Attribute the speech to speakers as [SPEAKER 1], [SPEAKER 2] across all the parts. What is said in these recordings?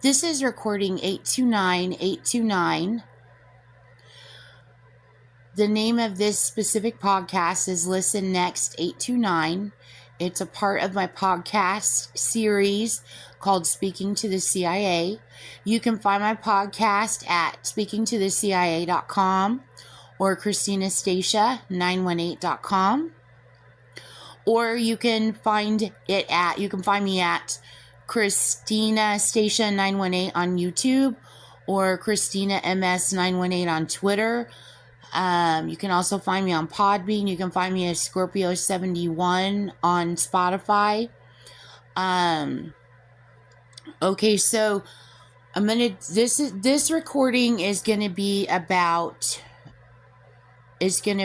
[SPEAKER 1] This is recording 829-829. The name of this specific podcast is Listen Next 829. It's a part of my podcast series called Speaking to the CIA. You can find my podcast at speakingtothecia.com or ChristinaStacia918.com. Or you can find me at Christina Stacia 918 on YouTube or Christina MS 918 on Twitter. You can also find me on Podbean. You can find me as Scorpio 71 on Spotify. Okay, so this recording is gonna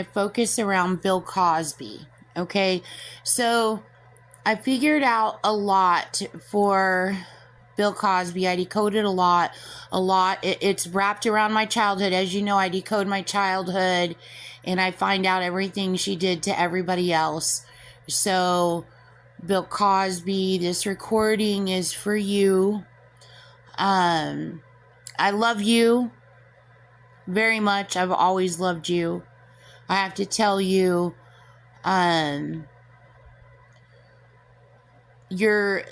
[SPEAKER 1] focus around Bill Cosby. Okay, so I figured out a lot for Bill Cosby. I decoded a lot. It's wrapped around my childhood. As you know, I decode my childhood and I find out everything she did to everybody else. So, Bill Cosby, this recording is for you. I love you very much. I've always loved you. I have to tell you, the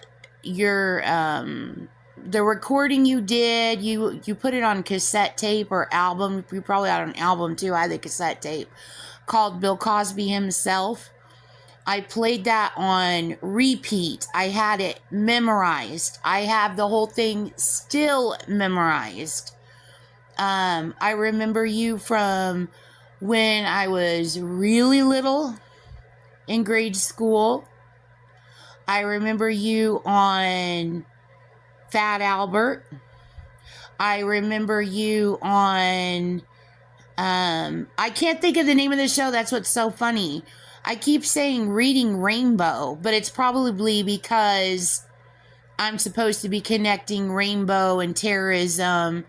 [SPEAKER 1] recording you did, you put it on cassette tape or album. You probably had an album too. I had the cassette tape called Bill Cosby Himself. I played that on repeat. I had it memorized. I have the whole thing still memorized. I remember you from when I was really little in grade school. I remember you on Fat Albert. I remember you on, I can't think of the name of the show. That's what's so funny. I keep saying Reading Rainbow, but it's probably because I'm supposed to be connecting rainbow and terrorism.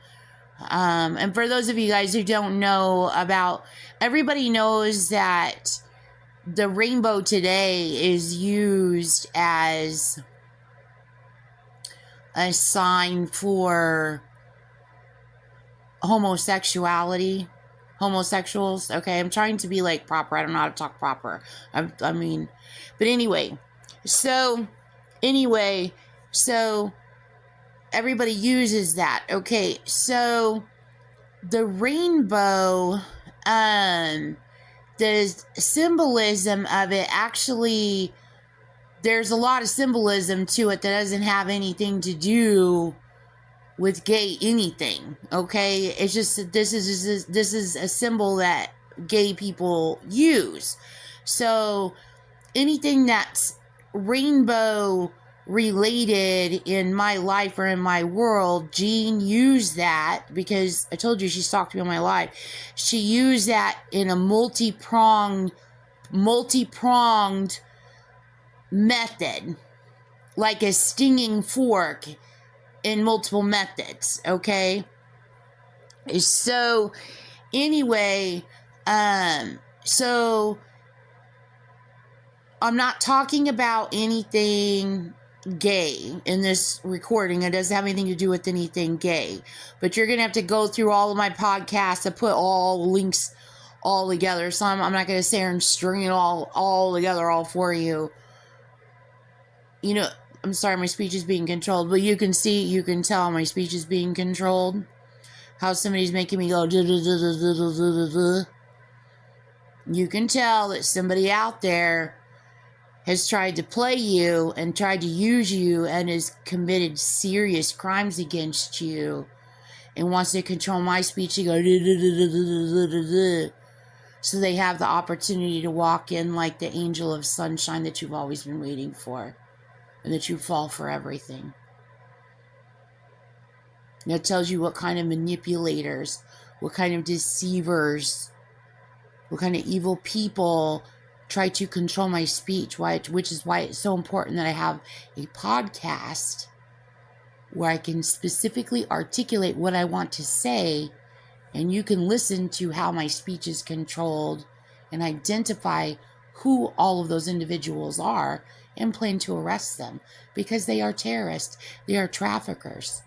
[SPEAKER 1] And for those of you guys who don't know about, everybody knows that the rainbow today is used as a sign for homosexuality, homosexuals. Okay, I'm trying to be like proper. I don't know how to talk proper. But anyway, so everybody uses that. Okay, so the rainbow, the symbolism of it, actually, there's a lot of symbolism to it that doesn't have anything to do with gay anything. Okay, it's just this is a symbol that gay people use. So anything that's rainbow related in my life or in my world, Jean used that because I told you she stalked me all my life. She used that in a multi-pronged method, like a stinging fork in multiple methods. Okay, so anyway, so I'm not talking about anything gay in this recording. It doesn't have anything to do with anything gay, but you're gonna have to go through all of my podcasts to put all links all together. So I'm not gonna sit here and string it all together all for you. You know, I'm sorry, my speech is being controlled, but you can tell my speech is being controlled. How somebody's making me go duh, duh, duh, duh, duh, duh, duh, duh. You can tell that somebody out there has tried to play you and tried to use you and has committed serious crimes against you and wants to control my speech to go duh, duh, duh, duh, duh, duh, duh, duh. So they have the opportunity to walk in like the angel of sunshine that you've always been waiting for, and that you fall for everything. And it tells you what kind of manipulators, what kind of deceivers, what kind of evil people try to control my speech, which is why it's so important that I have a podcast where I can specifically articulate what I want to say, and you can listen to how my speech is controlled and identify who all of those individuals are and plan to arrest them, because they are terrorists, they are traffickers,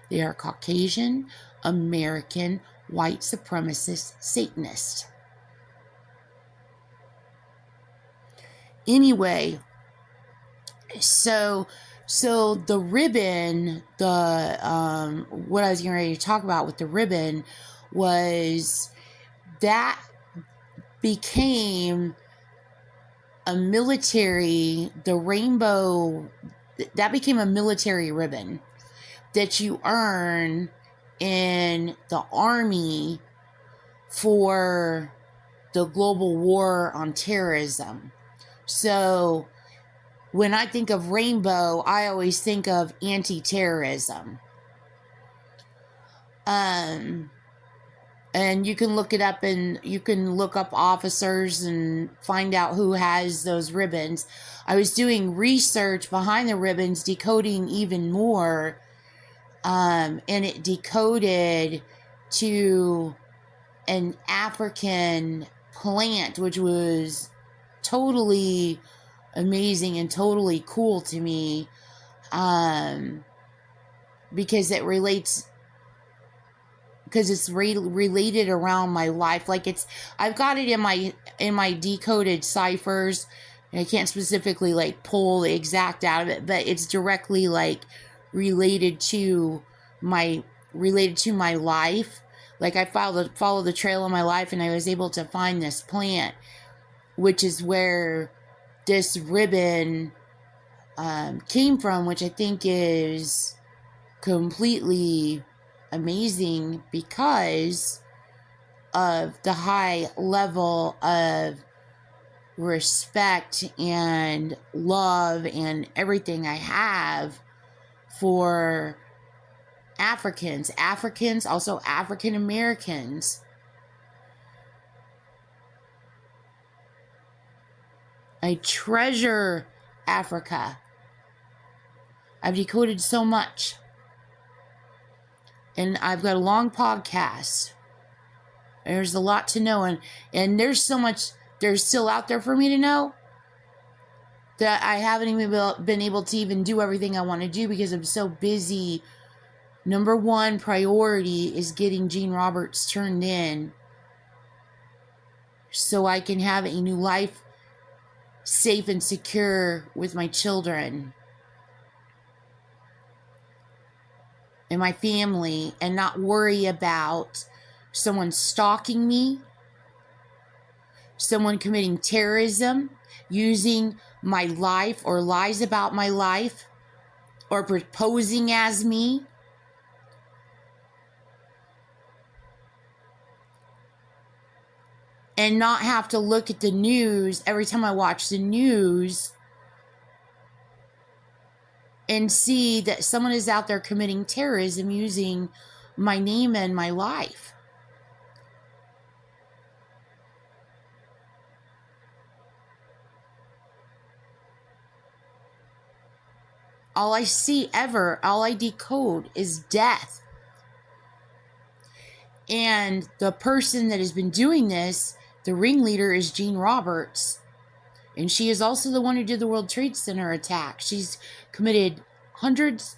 [SPEAKER 1] They are Caucasian, American, white supremacist Satanists. Anyway, so the ribbon, what I was getting ready to talk about with the ribbon was that became a military, the rainbow, that became a military ribbon that you earn in the Army for the global war on terrorism. So when I think of rainbow, I always think of anti-terrorism. And you can look it up, and you can look up officers and find out who has those ribbons. I was doing research behind the ribbons, decoding even more, and it decoded to an African plant, which was totally amazing and totally cool to me, because it relates, because it's related around my life. Like I've got it in my decoded ciphers, and I can't specifically like pull the exact out of it, but it's directly like related to my life. Like I follow the trail of my life, and I was able to find this plant, which is where this ribbon came from, which I think is completely amazing because of the high level of respect and love and everything I have for Africans, also African Americans. I treasure Africa. I've decoded so much. And I've got a long podcast. There's a lot to know. And there's so much, there's still out there for me to know, that I haven't even been able to even do everything I want to do because I'm so busy. Number one priority is getting Gene Roberts turned in so I can have a new life, safe and secure with my children and my family, and not worry about someone stalking me, someone committing terrorism, using my life or lies about my life, or proposing as me. And not have to look at the news every time I watch the news and see that someone is out there committing terrorism using my name and my life. All I see ever, all I decode is death. And the person that has been doing this, the ringleader, is Gene Roberts. And she is also the one who did the World Trade Center attack. She's committed hundreds.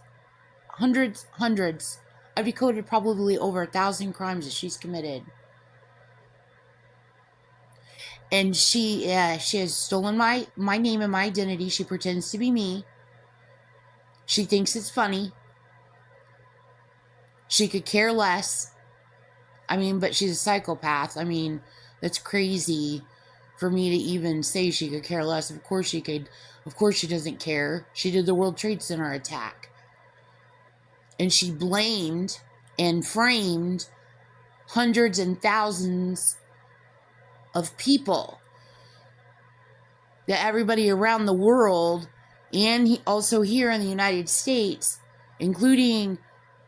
[SPEAKER 1] I've decoded probably over 1,000 crimes that she's committed. And she has stolen my name and my identity. She pretends to be me. She thinks it's funny. She could care less. I mean, but she's a psychopath. I mean, that's crazy for me to even say she could care less. Of course she could. Of course she doesn't care. She did the World Trade Center attack. And she blamed and framed hundreds and thousands of people. That everybody around the world, and also here in the United States, including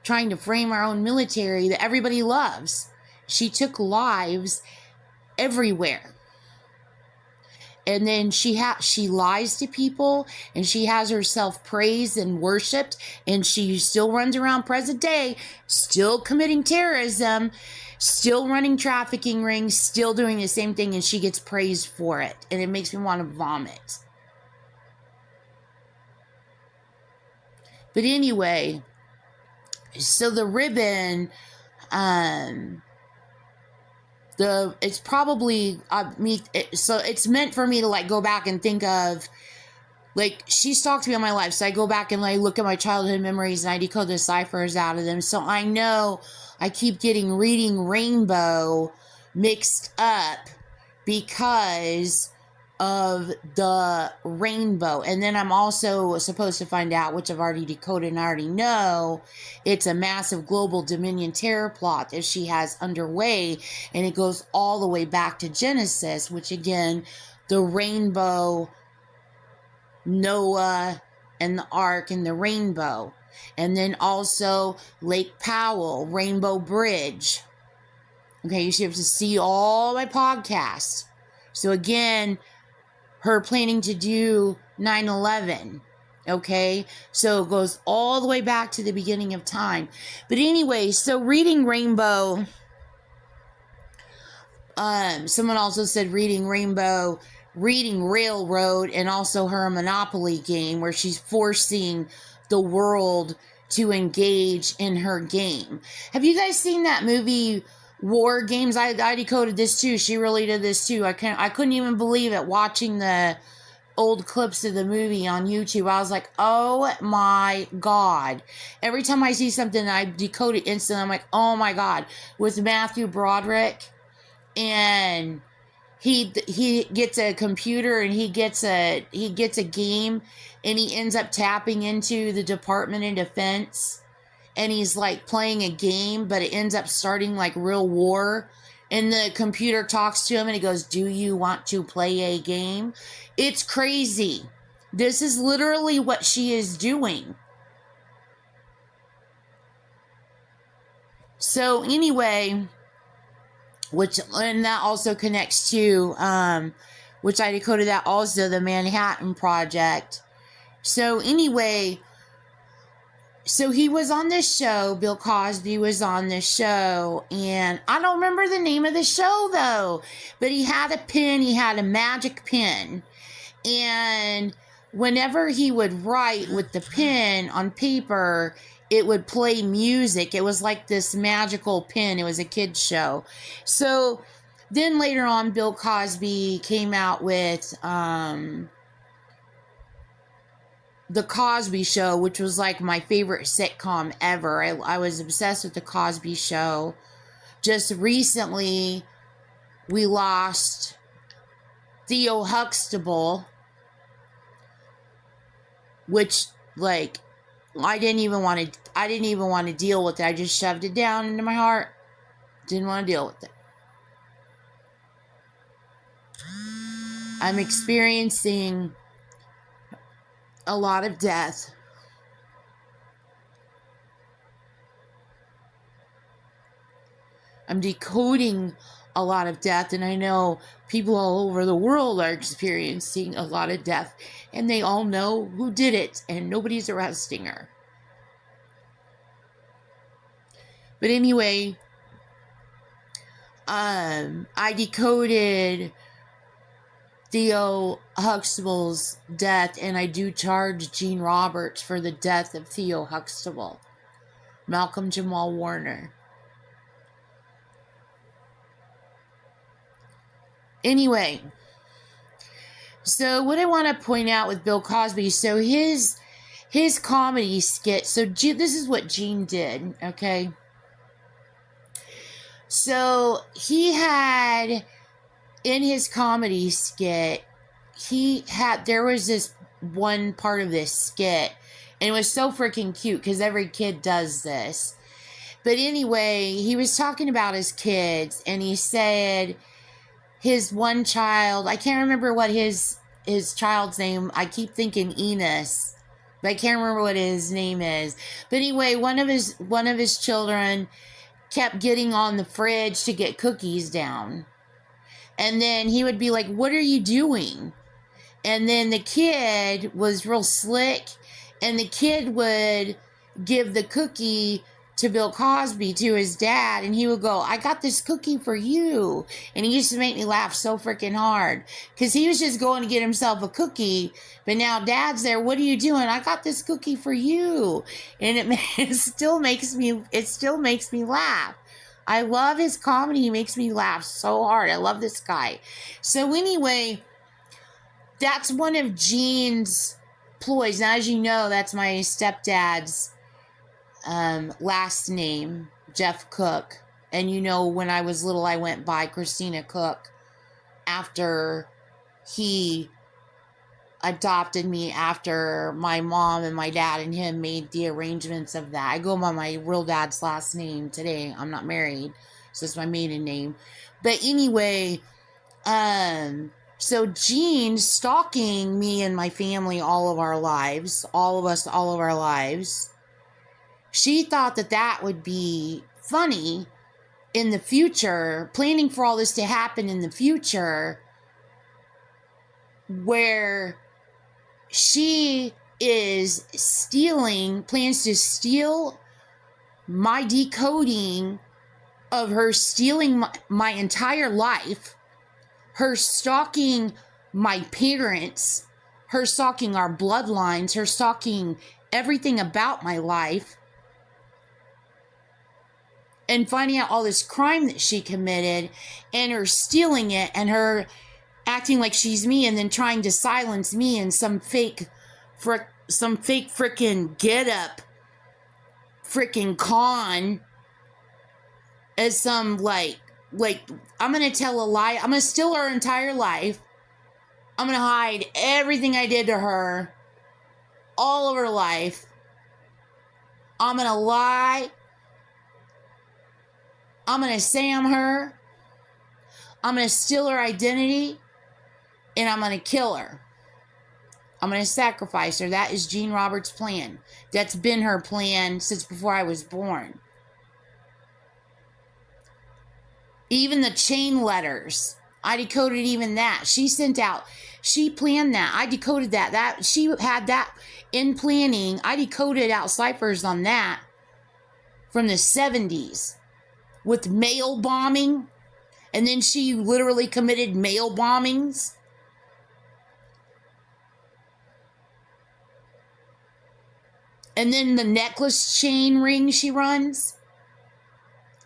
[SPEAKER 1] trying to frame our own military that everybody loves. She took lives everywhere. And then she lies to people, and she has herself praised and worshipped, and she still runs around present day, still committing terrorism, still running trafficking rings, still doing the same thing, and she gets praised for it. And it makes me want to vomit. But anyway, So the ribbon, um, it's probably so it's meant for me to like go back and think of, like, she stalked me all my life, so I go back and like look at my childhood memories and I decode the ciphers out of them. So I know I keep getting reading rainbow mixed up because of the rainbow. And then I'm also supposed to find out, which I've already decoded and I already know, it's a massive global Dominion terror plot that she has underway, and it goes all the way back to Genesis, which again, the rainbow, Noah and the ark and the rainbow. And then also Lake Powell, Rainbow Bridge. Okay, you should have to see all my podcasts. So again, her planning to do 9/11. Okay, so it goes all the way back to the beginning of time. But anyway, so reading rainbow, someone also said reading rainbow, reading railroad, and also her Monopoly game where she's forcing the world to engage in her game. Have you guys seen that movie War Games? I decoded this too. She really did this too. I couldn't even believe it watching the old clips of the movie on YouTube. I was like, oh my God. Every time I see something, I decode it instantly. I'm like, oh my God. With Matthew Broderick, and he gets a computer and he gets a game, and he ends up tapping into the Department of Defense, and he's like playing a game, but it ends up starting like real war. And the computer talks to him and he goes, do you want to play a game? It's crazy. This is literally what she is doing. So anyway, and that also connects to, which I decoded that also, the Manhattan Project. So anyway, so he was on this show, Bill Cosby was on this show, and I don't remember the name of the show though, but he had a pen, he had a magic pen, and whenever he would write with the pen on paper, it would play music. It was like this magical pen. It was a kid's show. So then later on, Bill Cosby came out with The Cosby Show, which was like my favorite sitcom ever. I was obsessed with The Cosby Show. Just recently, we lost Theo Huxtable, which, like, I didn't even want to deal with it. I just shoved it down into my heart. Didn't want to deal with it. I'm experiencing a lot of death. I'm decoding a lot of death, and I know people all over the world are experiencing a lot of death, and they all know who did it, and nobody's arresting her. But anyway, I decoded Theo Huxtable's death, and I do charge Gene Roberts for the death of Theo Huxtable, Malcolm Jamal Warner. Anyway, so what I want to point out with Bill Cosby, so his comedy skit, so this is what Gene did, okay? So he had, in his comedy skit, there was this one part of this skit, and it was so freaking cute because every kid does this. But anyway, he was talking about his kids, and he said his one child, I can't remember what his child's name, I keep thinking Enos, but I can't remember what his name is. But anyway, one of his children kept getting on the fridge to get cookies down. And then he would be like, what are you doing? And then the kid was real slick, and the kid would give the cookie to Bill Cosby, to his dad, and he would go, I got this cookie for you. And he used to make me laugh so freaking hard because he was just going to get himself a cookie. But now dad's there. What are you doing? I got this cookie for you. And it still makes me laugh. I love his comedy. He makes me laugh so hard. I love this guy. So anyway, that's one of Gene's ploys. Now, as you know, that's my stepdad's last name, Jeff Cook. And you know, when I was little, I went by Christina Cook after he adopted me, after my mom and my dad and him made the arrangements of that. I go by my real dad's last name today. I'm not married, so it's my maiden name. But anyway, so Gene stalking me and my family all of our lives, all of our lives. She thought that would be funny in the future, planning for all this to happen in the future, where she is plans to steal my decoding of her stealing my entire life, her stalking my parents, her stalking our bloodlines, her stalking everything about my life, and finding out all this crime that she committed, and her stealing it, and her acting like she's me, and then trying to silence me in some fake frickin' get up frickin' con as some like I'm gonna tell a lie. I'm gonna steal her entire life. I'm gonna hide everything I did to her, all of her life. I'm gonna lie. I'm going to Sam her. I'm going to steal her identity. And I'm going to kill her. I'm going to sacrifice her. That is Gene Roberts' plan. That's been her plan since before I was born. Even the chain letters. I decoded even that. She planned that. I decoded that. She had that in planning. I decoded out ciphers on that from the 70s. With mail bombing, and then she literally committed mail bombings. And then the necklace chain ring she runs.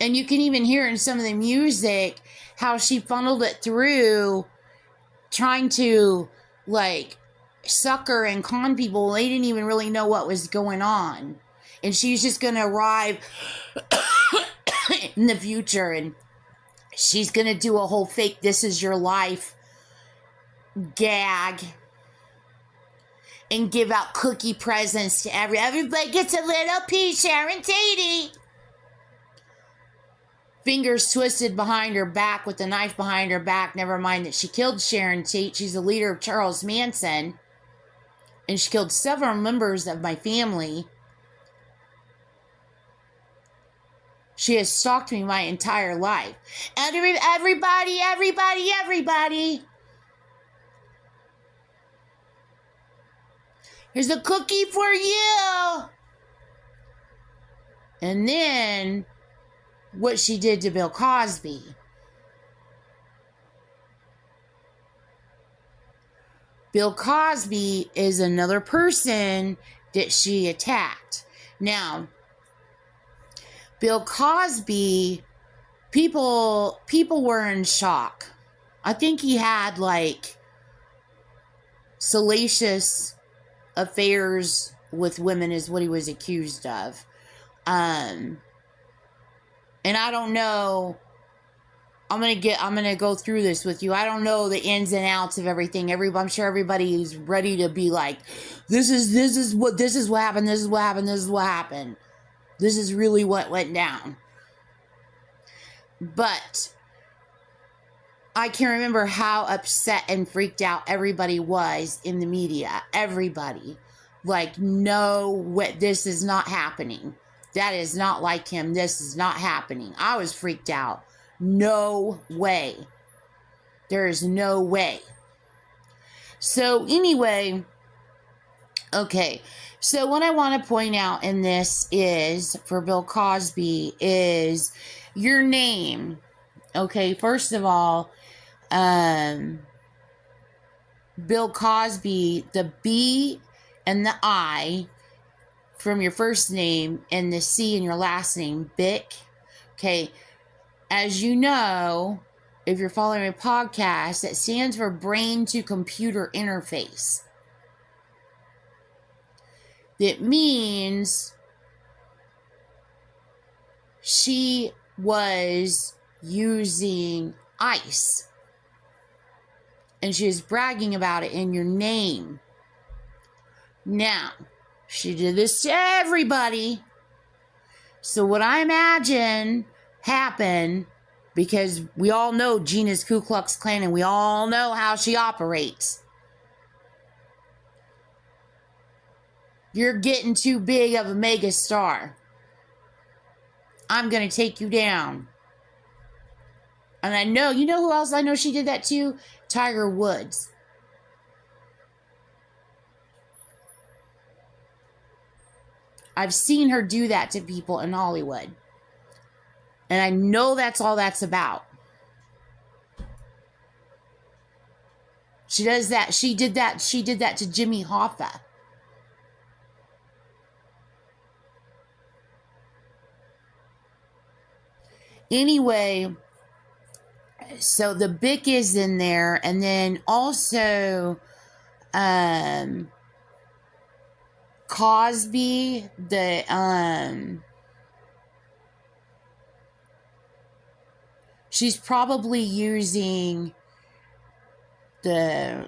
[SPEAKER 1] And you can even hear in some of the music how she funneled it through, trying to sucker and con people. They didn't even really know what was going on. And she was just going to arrive in the future, and she's gonna do a whole fake "this is your life" gag and give out cookie presents to everybody gets a little piece. Sharon Tate, fingers twisted behind her back with the knife behind her back. Never mind that she killed Sharon Tate. She's the leader of Charles Manson, and she killed several members of my family. She has stalked me my entire life. Everybody. Here's a cookie for you. And then what she did to Bill Cosby. Bill Cosby is another person that she attacked. Now, Bill Cosby, people were in shock. I think he had salacious affairs with women is what he was accused of. And I don't know, I'm gonna go through this with you. I don't know the ins and outs of everything. I'm sure everybody is ready to be like, this is what happened. This is really what went down. But I can remember how upset and freaked out everybody was in the media. Everybody. No, this is not happening. That is not like him. This is not happening. I was freaked out. No way. There is no way. So anyway, Okay, so what I want to point out in this is, for Bill Cosby, is your name. Okay, first of all, Bill Cosby, the B and the I from your first name and the C in your last name, Bick. Okay, as you know, if you're following my podcast, that stands for brain to computer interface. It means she was using ice. And she was bragging about it in your name. Now, she did this to everybody. So what I imagine happened, because we all know Gina's Ku Klux Klan and we all know how she operates. You're getting too big of a mega star. I'm going to take you down. And I know, you know who else I know she did that to? Tiger Woods. I've seen her do that to people in Hollywood. And I know that's all that's about. She does that. She did that to Jimmy Hoffa. Anyway, so the Bic is in there, and then also Cosby, she's probably using the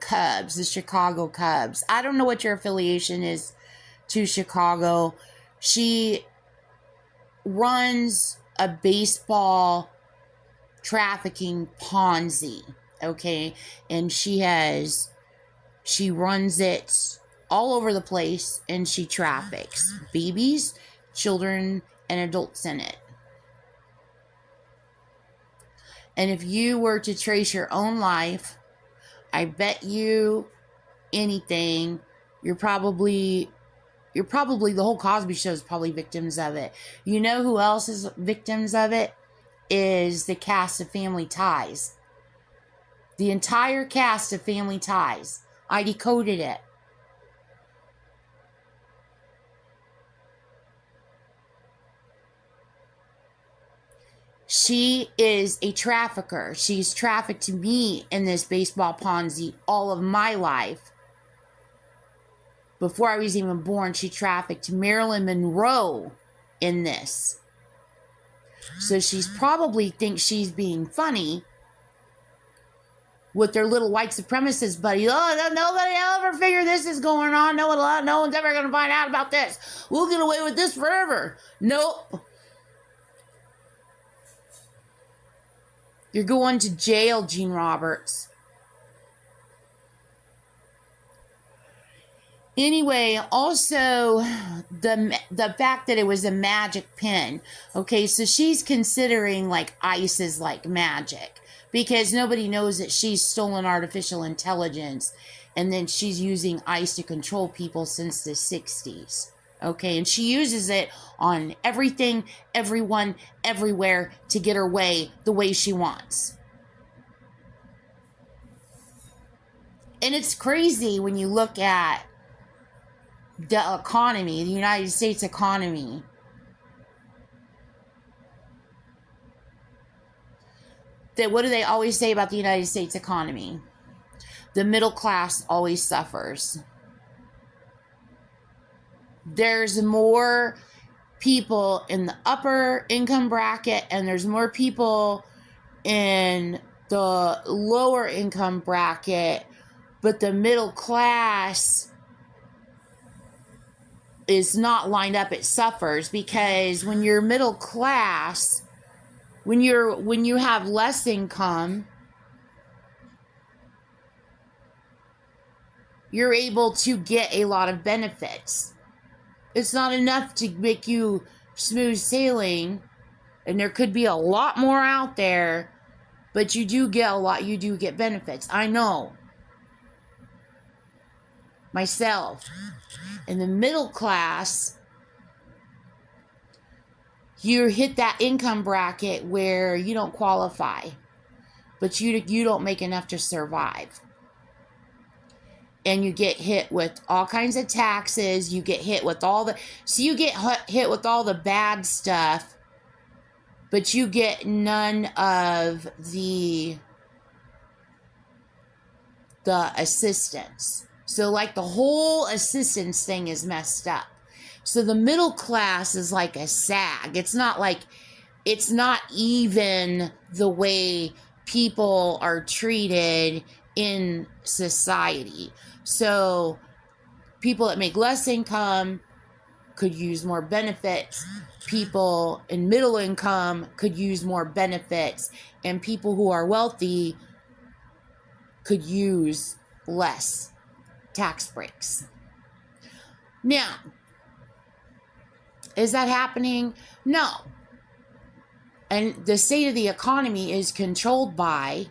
[SPEAKER 1] Cubs, the Chicago Cubs. I don't know what your affiliation is to Chicago. She runs a baseball trafficking Ponzi, okay? And she runs it all over the place, and she traffics babies, children, and adults in it. And if you were to trace your own life, I bet you anything, you're probably the whole Cosby Show is probably victims of it. You know who else is victims of it? Is the cast of Family Ties. The entire cast of Family Ties. I decoded it. She is a trafficker. She's trafficked me in this baseball Ponzi all of my life. Before I was even born, she trafficked Marilyn Monroe in this. So she's probably thinks she's being funny with their little white supremacist buddy. Oh, nobody will ever figure this is going on. No one's ever going to find out about this. We'll get away with this forever. Nope. You're going to jail, Gene Roberts. Anyway, also the fact that it was a magic pen. Okay, so she's considering like ice is like magic, because nobody knows that she's stolen artificial intelligence, and then she's using ice to control people since the 60s. Okay, and she uses it on everything, everyone, everywhere to get her way the way she wants. And it's crazy when you look at the economy, the United States economy. That what do they always say about the United States economy? The middle class always suffers. There's more people in the upper income bracket, and there's more people in the lower income bracket, but the middle class is not lined up. It suffers, because when you're middle class, when you have less income, you're able to get a lot of benefits. It's not enough to make you smooth sailing, and there could be a lot more out there, but you do get a lot. You do get benefits. I know. myself. In the middle class, you hit that income bracket where you don't qualify, but you don't make enough to survive. And you get hit with all kinds of taxes. You get hit with you get hit with all the bad stuff, but you get none of the assistance. So like the whole assistance thing is messed up. So the middle class is like a sag. It's not even the way people are treated in society. So people that make less income could use more benefits. People in middle income could use more benefits. And people who are wealthy could use less tax breaks. Now, is that happening? No. And the state of the economy is controlled by,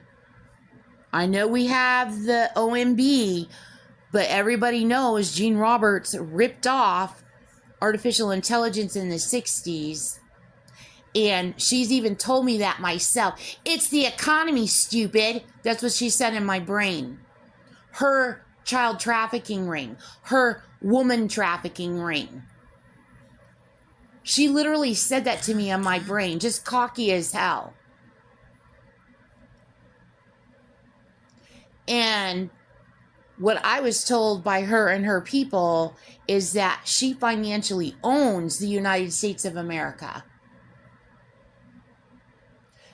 [SPEAKER 1] I know we have the OMB, but everybody knows Gene Roberts ripped off artificial intelligence in the 60s. And she's even told me that myself. It's the economy, stupid. That's what she said in my brain. Her child trafficking ring. Her woman trafficking ring. She literally said that to me in my brain, just cocky as hell. And what I was told by her and her people is that she financially owns the United States of America.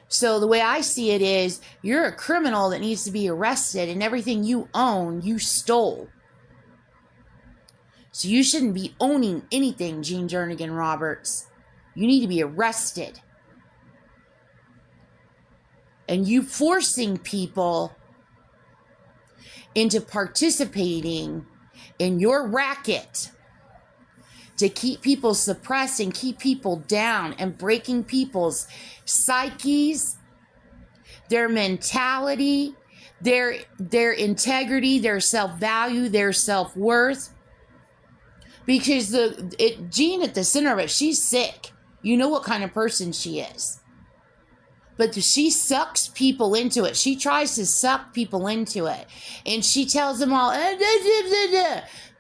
[SPEAKER 1] So the way I see it is, you're a criminal that needs to be arrested, and everything you own, you stole. So you shouldn't be owning anything, Gene Jernigan Roberts. You need to be arrested. And you forcing people into participating in your racket to keep people suppressed and keep people down and breaking people's psyches, their mentality, their integrity, their self-value, their self-worth. Because Jean at the center of it, she's sick. You know what kind of person she is. But she sucks people into it. She tries to suck people into it. And she tells them all,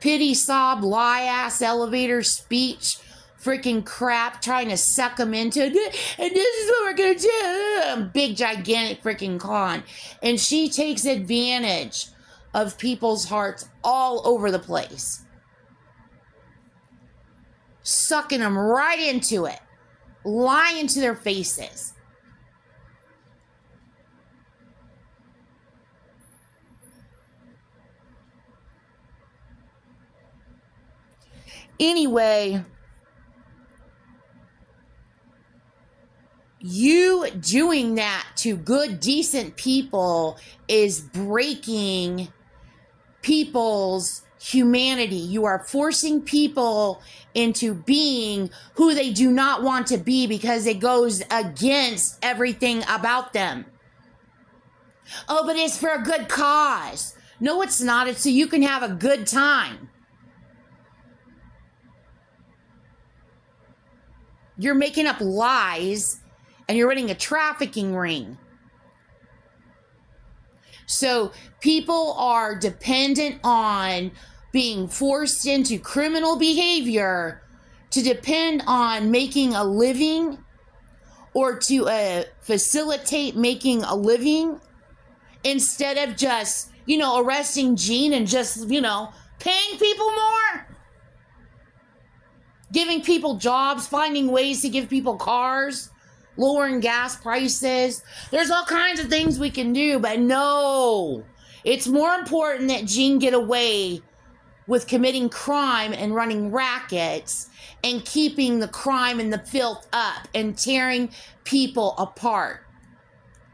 [SPEAKER 1] pity, sob, lie-ass elevator speech, freaking crap, trying to suck them into it. And this is what we're going to do. Big, gigantic freaking con. And she takes advantage of people's hearts all over the place. Sucking them right into it. Lying to their faces. Anyway, you doing that to good, decent people is breaking people's humanity. You are forcing people into being who they do not want to be because it goes against everything about them. Oh, but it's for a good cause. No, it's not. It's so you can have a good time. You're making up lies and you're running a trafficking ring. So people are dependent on being forced into criminal behavior to depend on making a living or to facilitate making a living instead of just, arresting Gene and just, paying people more. Giving people jobs, finding ways to give people cars, lowering gas prices. There's all kinds of things we can do, but no. It's more important that Gene get away with committing crime and running rackets and keeping the crime and the filth up and tearing people apart.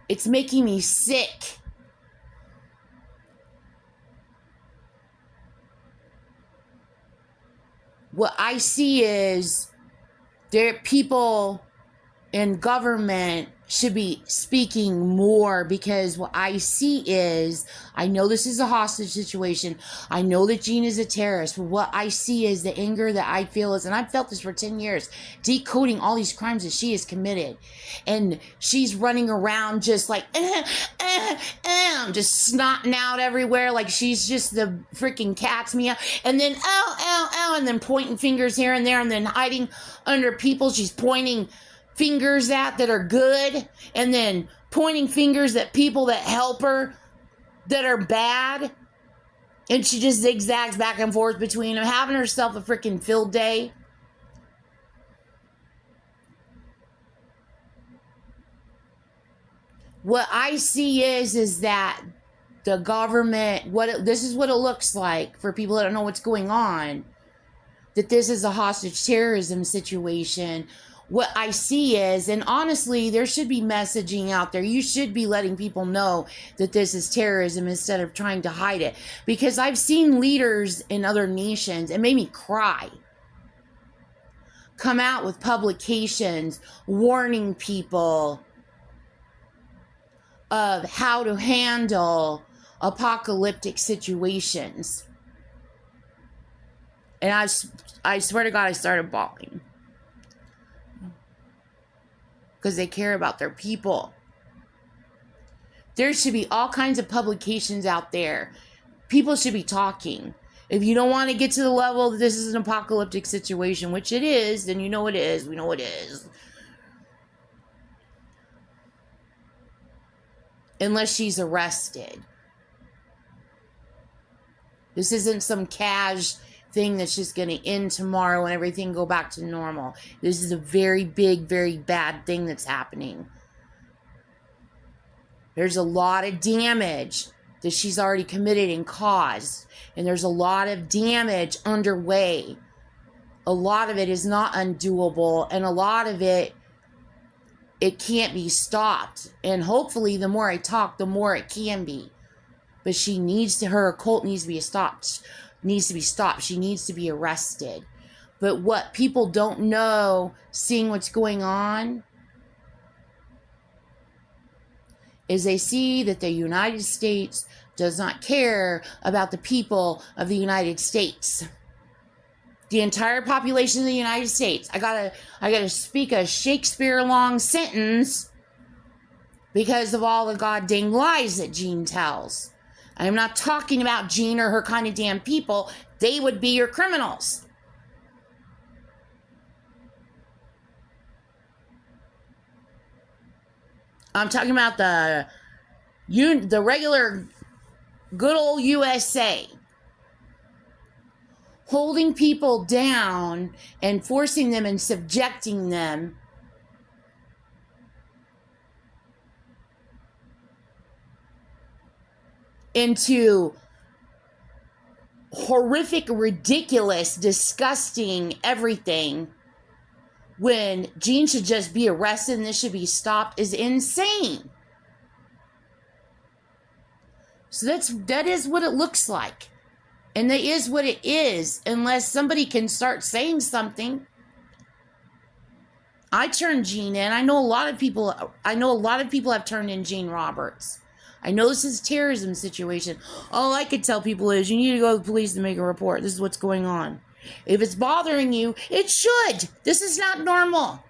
[SPEAKER 1] It's making me sick. What I see is there are people in government should be speaking more, because what I see is, I know this is a hostage situation. I know that Jean is a terrorist, but what I see is the anger that I feel is, and I've felt this for 10 years, decoding all these crimes that she has committed. And she's running around just like, just snotting out everywhere like she's just the freaking cat's meow. And then, ow, ow, ow, and then pointing fingers here and there, and then hiding under people. She's pointing fingers at that are good, and then pointing fingers at people that help her that are bad, and she just zigzags back and forth between them, having herself a freaking field day. What I see is that the government, this is what it looks like for people that don't know what's going on, that this is a hostage terrorism situation. What I see is, and honestly, there should be messaging out there. You should be letting people know that this is terrorism instead of trying to hide it. Because I've seen leaders in other nations, it made me cry, come out with publications warning people of how to handle apocalyptic situations. And I swear to God, I started bawling. Because they care about their people. There should be all kinds of publications out there. People should be talking. If you don't want to get to the level that this is an apocalyptic situation, which it is, then you know it is. We know it is. Unless she's arrested. This isn't some cash thing that's just going to end tomorrow and everything go back to normal. This is a very big, very bad thing that's happening. There's a lot of damage that she's already committed and caused. And there's a lot of damage underway. A lot of it is not undoable. And a lot of it can't be stopped. And hopefully the more I talk, the more it can be. But her cult needs to be stopped. She needs to be arrested. But what people don't know, seeing what's going on, is they see that the United States does not care about the people of the United States. The entire population of the United States. I gotta speak a Shakespeare long sentence because of all the goddamn lies that Jean tells. I'm not talking about Jean or her kind of damn people. They would be your criminals. I'm talking about the regular good old USA. Holding people down and forcing them and subjecting them into horrific, ridiculous, disgusting everything, when Jean should just be arrested and this should be stopped, is insane. So that is what it looks like. And that is what it is, unless somebody can start saying something. I turned Jean in. I know a lot of people have turned in Jean Roberts. I know this is a terrorism situation. All I could tell people is, you need to go to the police and make a report. This is what's going on. If it's bothering you, it should. This is not normal.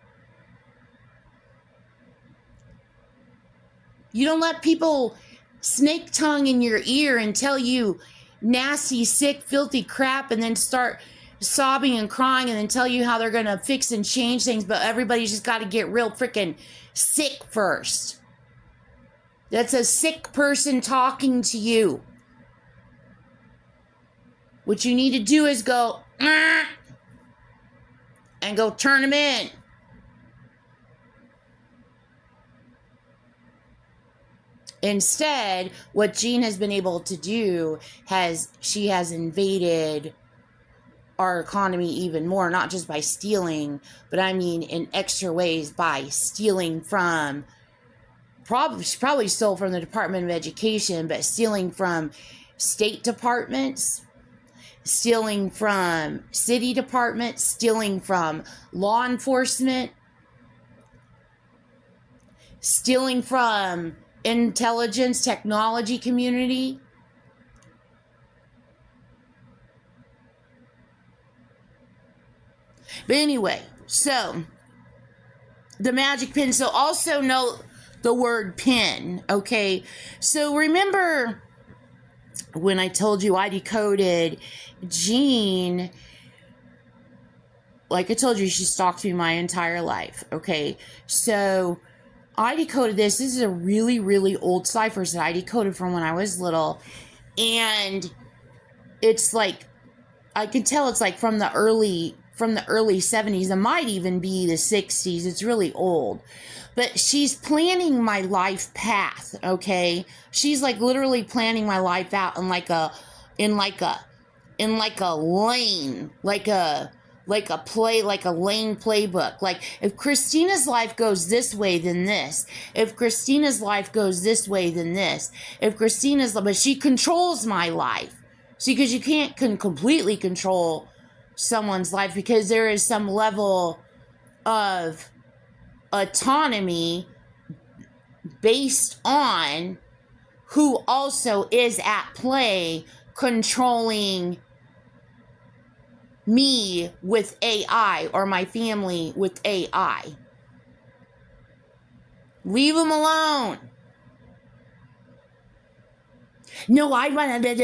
[SPEAKER 1] You don't let people snake tongue in your ear and tell you nasty, sick, filthy crap and then start sobbing and crying and then tell you how they're going to fix and change things, but everybody's just got to get real freaking sick first. That's a sick person talking to you. What you need to do is go, and go turn them in. Instead, what Jean has been able to do she has invaded our economy even more, not just by stealing, but I mean in extra ways, by stealing from, probably stole from the Department of Education, but stealing from state departments, stealing from city departments, stealing from law enforcement, stealing from intelligence technology community. But anyway, so the magic pin. So also note the word pin, okay? So remember when I told you I decoded Jean, like I told you, she stalked me my entire life, okay? So I decoded this. This is a really, really old cipher that I decoded from when I was little. And it's like, I can tell it's like from the early 70s. It might even be the 60s. It's really old. But she's planning my life path, okay? She's like literally planning my life out in like a lane, like a lane playbook. Like if Christina's life goes this way, then this. If Christina's life goes this way, then this. But she controls my life. See, because you can't completely control someone's life because there is some level of autonomy based on who also is at play controlling me with AI or my family with AI. Leave them alone. No, I want to go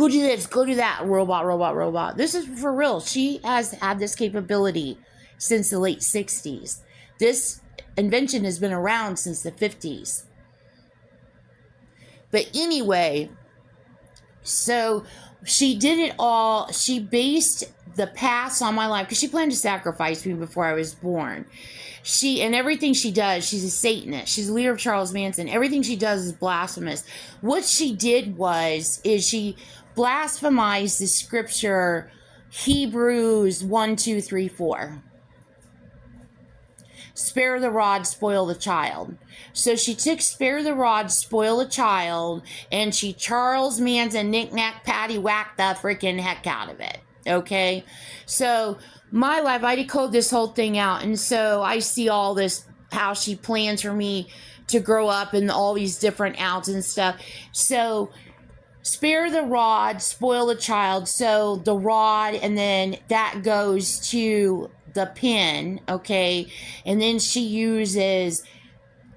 [SPEAKER 1] do this, go do that, robot. This is for real. She has had this capability since the late 60s. This invention has been around since the 50s. But anyway, so she did it all. She based the past on my life because she planned to sacrifice me before I was born. And everything she does, she's a Satanist. She's the leader of Charles Manson. Everything she does is blasphemous. What she did is she blasphemized the scripture Hebrews 1, 2, 3, 4. Spare the rod, spoil the child. So she took spare the rod, spoil the child, and she Charles Manson knick-knack patty-whacked the freaking heck out of it. Okay? So my life, I decode this whole thing out, and so I see all this, how she plans for me to grow up and all these different outs and stuff. So spare the rod, spoil the child. So the rod, and then that goes to the pin, okay? And then she uses,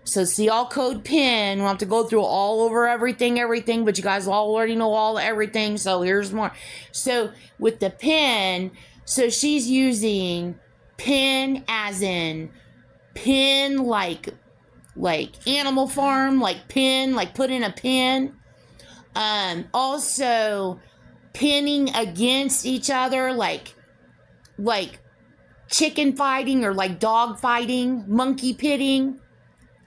[SPEAKER 1] so it's the all code pin. We'll have to go through all over everything, but you guys all already know all everything, so here's more. So with the pin, so she's using pin as in pin like Animal Farm, like pin, like put in a pin. Also pinning against each other, like chicken fighting or like dog fighting, monkey pitting,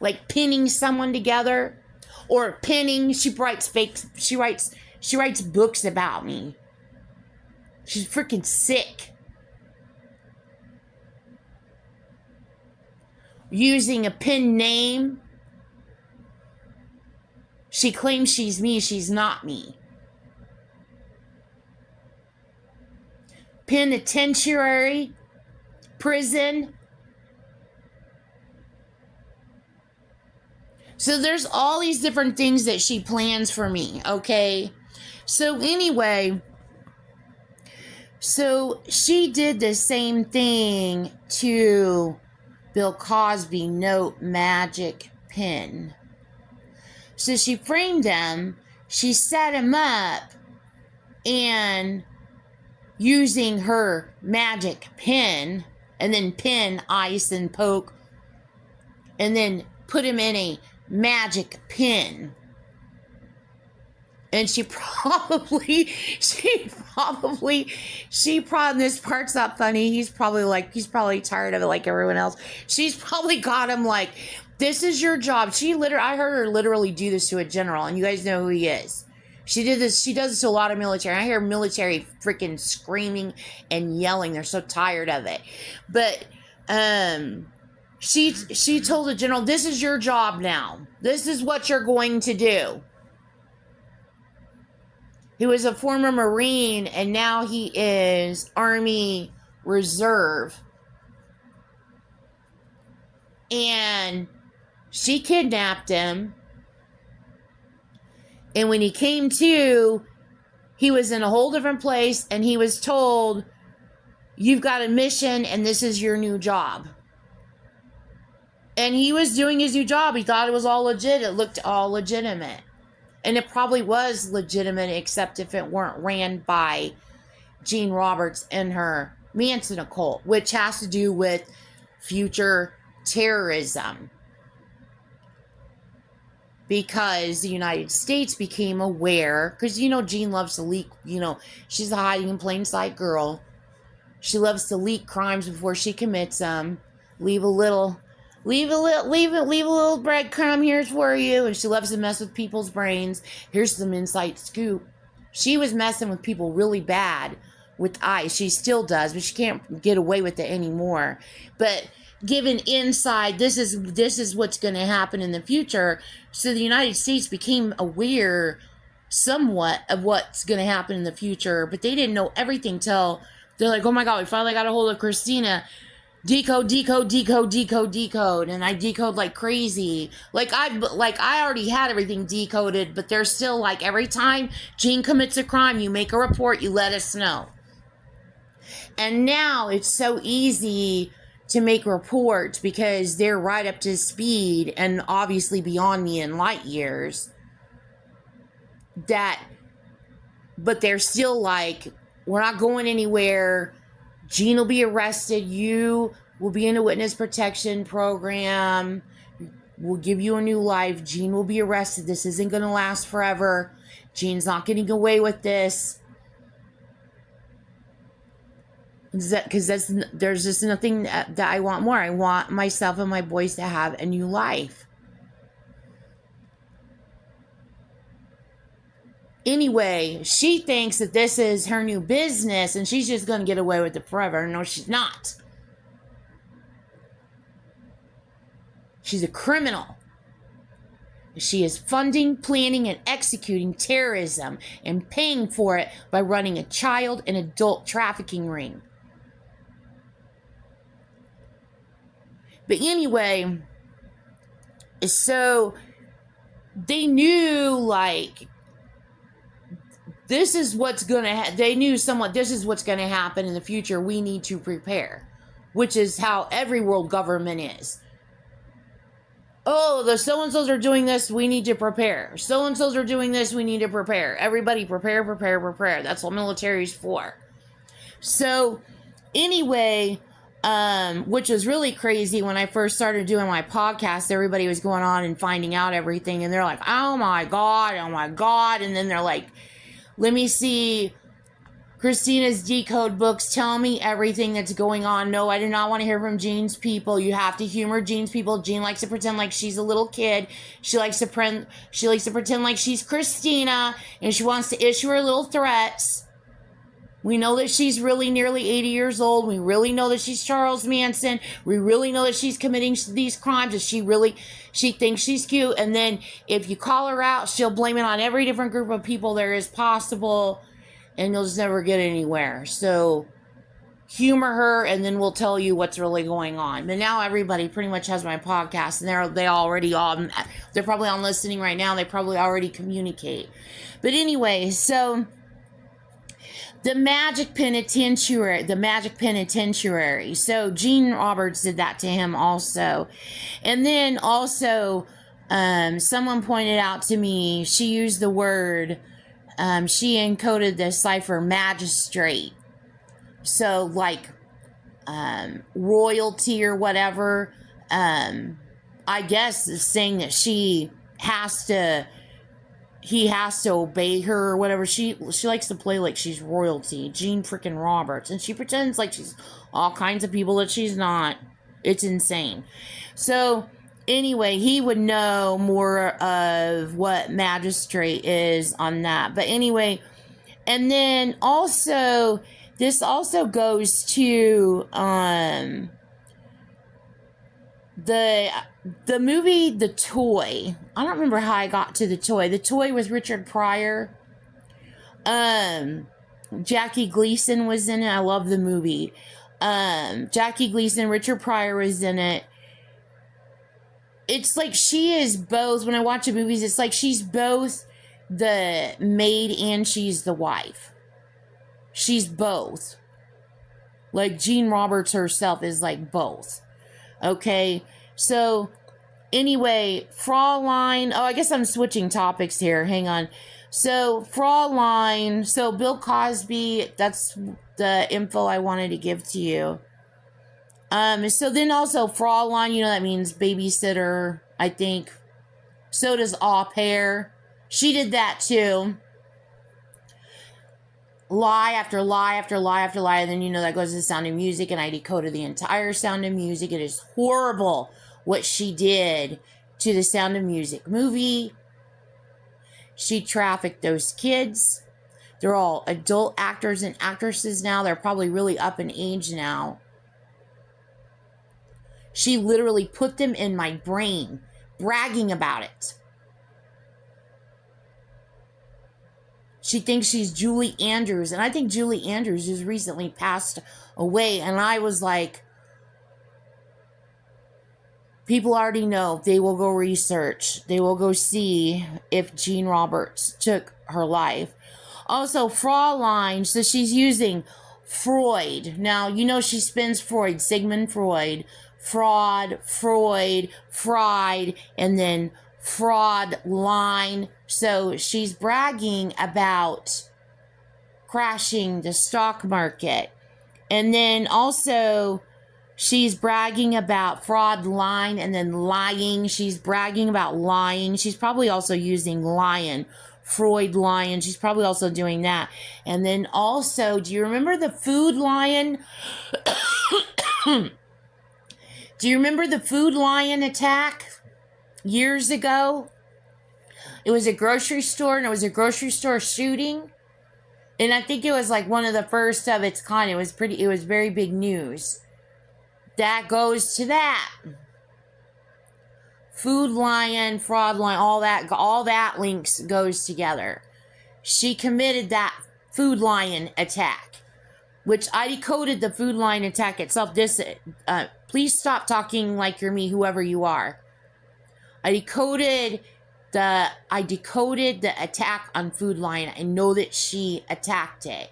[SPEAKER 1] like pinning someone together, or pinning. She writes books about me. She's freaking sick. Using a pin name. She claims she's me, she's not me. Penitentiary, prison. So there's all these different things that she plans for me, okay? So anyway, so she did the same thing to Bill Cosby, note magic pin. So she framed him, she set him up, and using her magic pin, and then pin, ice, and poke, and then put him in a magic pin. And this part's not funny. He's probably tired of it like everyone else. She's probably got him like, this is your job. I heard her literally do this to a general, and you guys know who he is. She does this to a lot of military. I hear military freaking screaming and yelling. They're so tired of it. But, she told the general, this is your job now. This is what you're going to do. He was a former Marine, and now he is Army Reserve. And she kidnapped him. And when he came to, he was in a whole different place, and he was told, you've got a mission and this is your new job. And he was doing his new job. He thought it was all legit. It looked all legitimate. And it probably was legitimate, except if it weren't ran by Gene Roberts and her Manson occult, which has to do with future terrorism. Because the United States became aware, because, Gene loves to leak, she's a hiding in plain sight girl. She loves to leak crimes before she commits them. Leave a little breadcrumb here for you. And she loves to mess with people's brains. Here's some inside scoop. She was messing with people really bad with ICE. She still does, but she can't get away with it anymore. But given inside, this is what's going to happen in the future. So the United States became aware somewhat of what's going to happen in the future, but they didn't know everything till they're like, oh my God, we finally got a hold of Christina. Decode. And I decode like crazy. Like I already had everything decoded, but there's still like every time Gene commits a crime, you make a report, you let us know. And now it's so easy to make reports because they're right up to speed and obviously beyond me in light years. But they're still like, we're not going anywhere. Gene will be arrested. You will be in a witness protection program. We'll give you a new life. Gene will be arrested. This isn't going to last forever. Gene's not getting away with this. Because there's just nothing that I want more. I want myself and my boys to have a new life. Anyway, she thinks that this is her new business and she's just going to get away with it forever. No, she's not. She's a criminal. She is funding, planning, and executing terrorism and paying for it by running a child and adult trafficking ring. But anyway, so they knew this is what's going to they knew somewhat this is what's going to happen in the future. We need to prepare, which is how every world government is. Oh, the so-and-sos are doing this, we need to prepare. So-and-sos are doing this, we need to prepare. Everybody prepare. That's what military is for. So anyway, which was really crazy when I first started doing my podcast. Everybody was going on and finding out everything, and they're like, oh my God. And then they're like, let me see Christina's decode books. Tell me everything that's going on. No, I do not want to hear from Gene's people. You have to humor Gene's people. Gene likes to pretend like she's a little kid. She likes to pretend like she's Christina, and she wants to issue her little threats. We know that she's really nearly 80 years old. We really know that she's Charles Manson. We really know that she's committing these crimes, and she thinks she's cute. And then if you call her out, she'll blame it on every different group of people there is possible, and you'll just never get anywhere. So humor her, and then we'll tell you what's really going on. But now everybody pretty much has my podcast, and they're probably on listening right now. They probably already communicate. But anyway, so The Magic Penitentiary. So Gene Roberts did that to him also. And then also, someone pointed out to me, she used the word, she encoded the cipher magistrate. So like, royalty or whatever, I guess is saying that he has to obey her or whatever. She likes to play like she's royalty, Gene frickin' Roberts, and she pretends like she's all kinds of people that she's not. It's insane. So anyway, he would know more of what magistrate is on that. But anyway, and then also this also goes to the movie The Toy. I don't remember how I got to The Toy. The Toy with Richard Pryor. Jackie Gleason was in it. I love the movie. Jackie Gleason, Richard Pryor was in it. it's like she is both. When I watch the movies, it's like she's both the maid and she's the wife. She's both. Like Jean Roberts herself is like both. Okay, so anyway, Fraulein. Oh, I guess I'm switching topics here. Hang on. So Fraulein. So Bill Cosby. That's the info I wanted to give to you. So then also Fraulein. You know that means babysitter. I think. So does au pair. She did that too. Lie after lie after lie after lie, and then you know that goes to the Sound of Music, and I decoded the entire Sound of Music. It is horrible what she did to the Sound of Music movie. She trafficked those kids. They're all adult actors and actresses now. They're probably really up in age now. She literally put them in my brain, bragging about it. She thinks she's Julie Andrews, and I think Julie Andrews just recently passed away, and I was like, people already know. They will go research. They will go see if Jean Roberts took her life. Also, Fraulein, so she's using Freud. Now, you know she spins Freud, Sigmund Freud, fraud, Freud, fried, and then fraud line. So she's bragging about crashing the stock market. And then also she's bragging about fraud line and then lying. She's bragging about lying. She's probably also using lion, Freud lion. She's probably also doing that. And then also, do you remember the Food Lion? Do you remember the Food Lion attack years ago? It was a grocery store, and it was a grocery store shooting. And I think it was like one of the first of its kind. It was very big news. That goes to that. Food Lion, Fraud Lion, all that links goes together. She committed that Food Lion attack, which I decoded the Food Lion attack itself. Please stop talking like you're me, whoever you are. I decoded the attack on Food Lion. I know that she attacked it.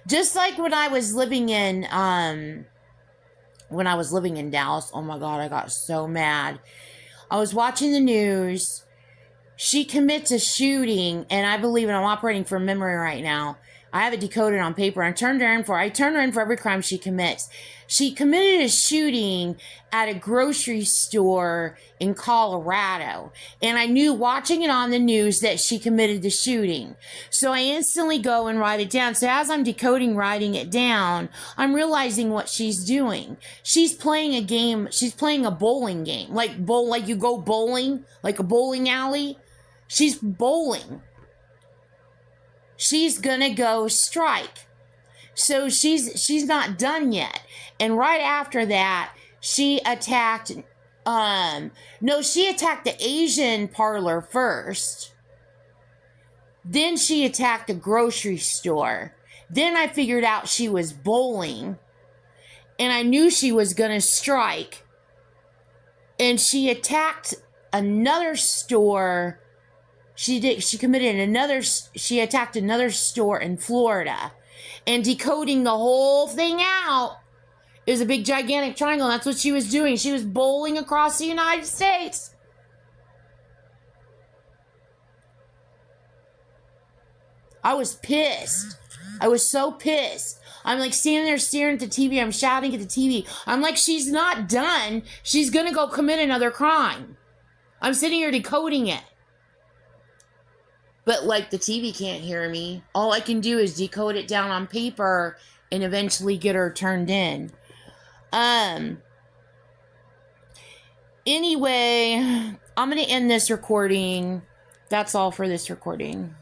[SPEAKER 1] Just like when I was living in Dallas. Oh my God, I got so mad. I was watching the news. She commits a shooting, and I believe, and I'm operating from memory right now. I have it decoded on paper. I turned her in for every crime she commits. She committed a shooting at a grocery store in Colorado. And I knew watching it on the news that she committed the shooting. So I instantly go and write it down. So as I'm writing it down, I'm realizing what she's doing. She's playing a game. She's playing a bowling game. Like you go bowling, like a bowling alley. She's bowling. She's gonna go strike. So she's not done yet. And right after that, she attacked she attacked the Asian parlor first. Then she attacked the grocery store. Then I figured out she was bowling. And I knew she was gonna strike. And she attacked another store. She attacked another store in Florida. And decoding the whole thing out, it was a big gigantic triangle. That's what she was doing. She was bowling across the United States. I was pissed. I was so pissed. I'm like standing there staring at the TV. I'm shouting at the TV. I'm like, she's not done. She's going to go commit another crime. I'm sitting here decoding it. But like the TV can't hear me. All I can do is decode it down on paper and eventually get her turned in. Anyway, I'm going to end this recording. That's all for this recording.